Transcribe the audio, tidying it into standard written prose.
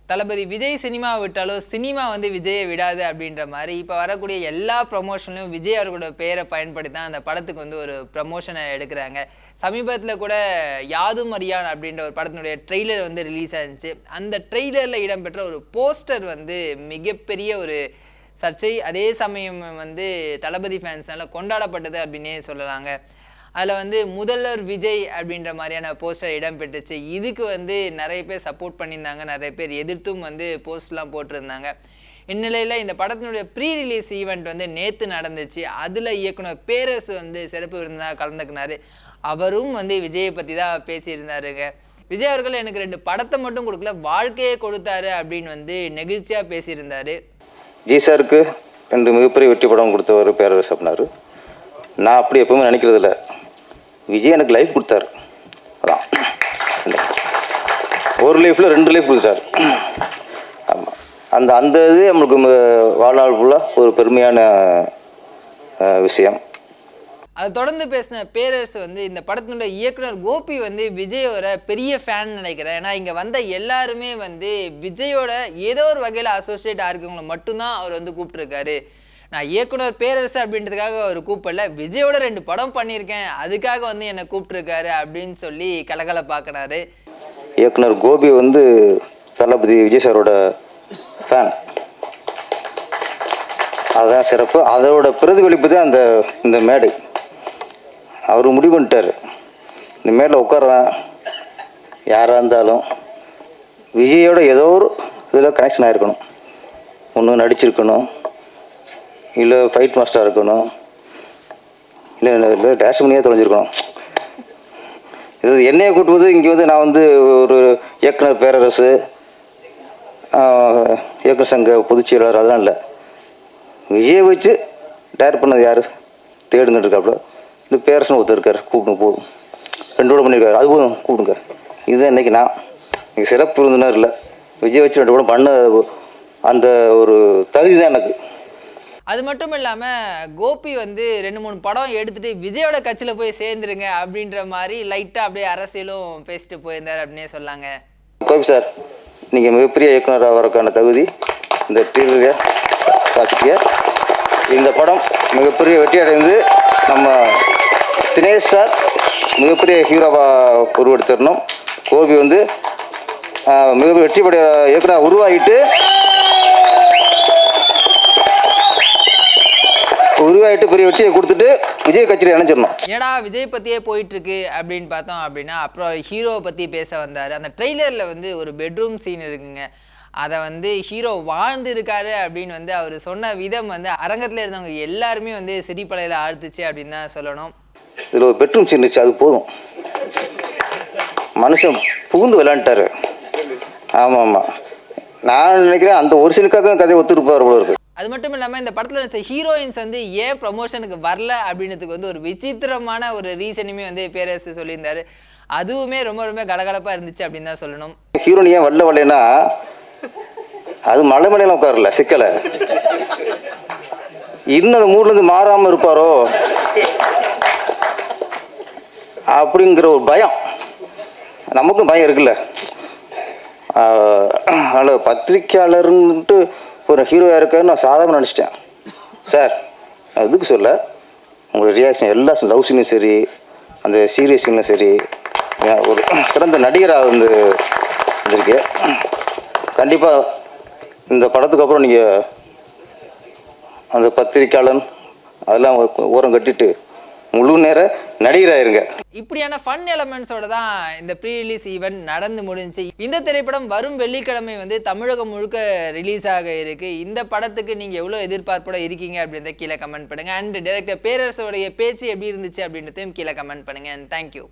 தளபதி Vijay cinema விட்டாலும் cinema வந்து விஜயை விடாது அப்படின்ற மாதிரி இப்போ வரக்கூடிய எல்லா ப்ரொமோஷன்லையும் விஜய் அவர்களோட பெயரை பயன்படுத்தி தான் அந்த படத்துக்கு வந்து ஒரு ப்ரமோஷனை எடுக்கிறாங்க. சமீபத்தில் கூட யாதும் அறியான் அப்படின்ற ஒரு படத்தினுடைய ட்ரெய்லர் வந்து ரிலீஸ் ஆச்சு. அந்த ட்ரெய்லரில் இடம்பெற்ற ஒரு போஸ்டர் வந்து மிகப்பெரிய ஒரு சர்ச்சை, அதே சமயம் வந்து தளபதி ஃபேன்ஸ்னால கொண்டாடப்பட்டது அப்படின்னே சொல்லலாங்க. அதில் வந்து முதல்வர் விஜய் அப்படின்ற மாதிரியான போஸ்டர் இடம்பெற்றுச்சு. இதுக்கு வந்து நிறைய பேர் சப்போர்ட் பண்ணியிருந்தாங்க, நிறைய பேர் எதிர்த்தும் வந்து போஸ்ட்லாம் போட்டிருந்தாங்க. இந்நிலையில் இந்த படத்தினுடைய ப்ரீ ரிலீஸ் ஈவெண்ட் வந்து நேற்று நடந்துச்சு. அதில் இயக்குனர் பேரரசு வந்து சிறப்பு விருந்தாக கலந்துக்கினார். அவரும் வந்து விஜயை பற்றி தான் பேசியிருந்தாருங்க. விஜய் அவர்கள் எனக்கு 2 படத்தை மட்டும் கொடுக்கல, வாழ்க்கையே கொடுத்தாரு அப்படின்னு வந்து நெகிழ்ச்சியாக பேசியிருந்தார். ஜி சாருக்கு 2 மிகப்பெரிய வெற்றி படம் கொடுத்தவர் பேரரசு அப்படின்னாரு. நான் அப்படி எப்பவுமே நினைக்கிறதில்ல. விஜய் எனக்கு லைஃப் கொடுத்தாரு. அதான் ஒரு லைஃப்பில் 2 லைஃப் கொடுத்தாரு. ஆமாம், அந்த இது நம்மளுக்கு வாழ்நாள் ஃபுல்லாக ஒரு பெருமையான விஷயம். அதை தொடர்ந்து பேசின பேரரசு வந்து இந்த படத்தினுடைய இயக்குனர் கோபி வந்து விஜயோட பெரிய ஃபேன் நினைக்கிறேன். ஏன்னா இங்கே வந்த எல்லாருமே வந்து விஜயோட ஏதோ ஒரு வகையில் அசோசியேட் ஆகிருக்கவங்களை மட்டும்தான் அவர் வந்து கூப்பிட்டுருக்காரு. நான் இயக்குனர் பேரரசு அப்படின்றதுக்காக அவர் கூப்பிடல, விஜயோட 2 படம் பண்ணியிருக்கேன் அதுக்காக வந்து என்னை கூப்பிட்டுருக்காரு அப்படின்னு சொல்லி கலகலப்பாக்கினாரு. இயக்குனர் கோபி வந்து தளபதி விஜய் சாரோட ஃபேன், அதுதான் சிறப்பு. அதோட பிரதிபலிப்பு தான் இந்த மேடை. அவர் முடிவு பண்ணிட்டார், இந்த மேடையில் உட்காருவேன் யாராக இருந்தாலும் விஜயோட ஏதோ ஒரு இதில் கனெக்ஷன் ஆகிருக்கணும். ஒன்று நடிச்சிருக்கணும், இல்லை ஃபைட் மாஸ்டராக இருக்கணும், இல்லை டேஷ் பண்ணியே தொலைஞ்சிருக்கணும். இது என்னையை கூட்டுவது இங்கே வந்து நான் வந்து ஒரு இயக்குனர் பேரரசு, இயக்குனர் சங்க பொதுச் செயலாளர் அதெல்லாம் இல்லை. விஜயை வச்சு டேரக்ட் பண்ணது யார் தேடுங்க இருக்காப்புல. இந்த பேரரசுன்னு ஒருத்தர் இருக்கார், கூப்பிடுங்க போதும். 2 படம் பண்ணியிருக்காரு, அது போதும் கூப்பிடுங்க. இதுதான் இன்றைக்கி நான் இங்கே சிறப்பு விருந்தினர் இல்லை, விஜய் வச்சு 2 படம் பண்ண அந்த ஒரு தகுதி தான் எனக்கு. அது மட்டும் இல்லாமல் கோபி வந்து 2-3 படம் எடுத்துகிட்டு விஜயோட கட்சியில் போய் சேர்ந்துருங்க அப்படின்ற மாதிரி லைட்டாக அப்படியே அரசியலும் பேசிட்டு போயிருந்தார் அப்படின்னே சொல்லாங்க. கோபி சார், நீங்கள் மிகப்பெரிய இயக்குனராக வரக்கான தகுதி இந்த டீலரை காட்சிக்க. இந்த படம் மிகப்பெரிய வெற்றி அடைந்து நம்ம தினேஷ் சார் மிகப்பெரிய ஹீரோவாக உருவெடுத்துடணும். கோபி வந்து மிகப்பெரிய வெற்றிப்படைய இயக்குனராக உருவாகிட்டு பெரிய வெற்றியை கொடுத்துட்டு விஜய் கட்சியில் இணைஞ்சிடணும். ஏடா விஜய் பற்றியே போயிட்டுருக்கு அப்படின்னு பார்த்தோம் அப்படின்னா அப்புறம் ஹீரோவை பற்றி பேச வந்தார். அந்த ட்ரெய்லரில் வந்து ஒரு பெட்ரூம் சீன் இருக்குங்க, அதை வந்து ஹீரோ வாழ்ந்து இருக்காரு அப்படின்னு வந்து அவர் சொன்ன விதம் வந்து அரங்கத்தில் இருந்தவங்க எல்லாருமே வந்து சிரிப்பலையில் ஆழ்த்துச்சு அப்படின்னு தான் சொல்லணும். இதில் ஒரு பெட்ரூம் சீன் இருந்துச்சு, அது போதும். மனுஷன் புகுந்து விளையாண்டாரு. ஆமாம் ஆமாம், நான் நினைக்கிறேன் அந்த ஒரு சீனுக்காக தான் கதையை ஒத்துருப்பார் போல இருக்கு. அது மட்டும் இல்லாமல் இந்த படத்தில் நினச்ச ஹீரோயின்ஸ் வந்து ஏன் ப்ரமோஷனுக்கு வரல அப்படின்றதுக்கு வந்து ஒரு விசித்திரமான ஒரு ரீசனுமே வந்து பேரரசு சொல்லியிருந்தாரு. அதுவுமே ரொம்ப ரொம்ப கலகலப்பாக இருந்துச்சு அப்படின்னு தான் சொல்லணும். ஹீரோயின் ஏன் வரலன்னா அது மலை மலையில உட்காரல சிக்கலை, இன்னும் அந்த மூட்லேருந்து மாறாமல் இருப்பாரோ அப்படிங்கிற ஒரு பயம், நமக்கும் பயம் இருக்குல்ல. அதில் பத்திரிக்கையாளர்ன்ட்டு ஒரு ஹீரோவாக இருக்காரு நான் சாதாரண நினச்சிட்டேன். சார் நான் எதுக்கு சொல்ல, உங்களோட ரியாக்ஷன் எல்லா லவ் சீனும் சரி, அந்த சீரியஸ் சீனும் சரி, ஒரு சிறந்த நடிகராக வந்து வந்திருக்கு. கண்டிப்பாக இந்த படத்துக்கு அப்புறம் நீங்கள் அந்த பத்திரிக்கையாளன் அதெல்லாம் ஓரம் கட்டிட்டு முழு நேர நடிகராயிருங்க. இப்படியான ஃபன் எலமெண்ட்ஸோட தான் இந்த ப்ரீ ரிலீஸ் ஈவெண்ட் நடந்து முடிஞ்சு. இந்த திரைப்படம் வரும் வெள்ளிக்கிழமை வந்து தமிழகம் முழுக்க ரிலீஸ் ஆக இருக்கு. இந்த படத்துக்கு நீங்கள் எவ்வளோ எதிர்பார்ப்போட இருக்கீங்க அப்படின்றத கீழே கமெண்ட் பண்ணுங்கள். அண்ட் டைரக்டர் பேரரசோடைய பேச்சு எப்படி இருந்துச்சு அப்படின்றதையும் கீழே கமெண்ட் பண்ணுங்கள். And thank you.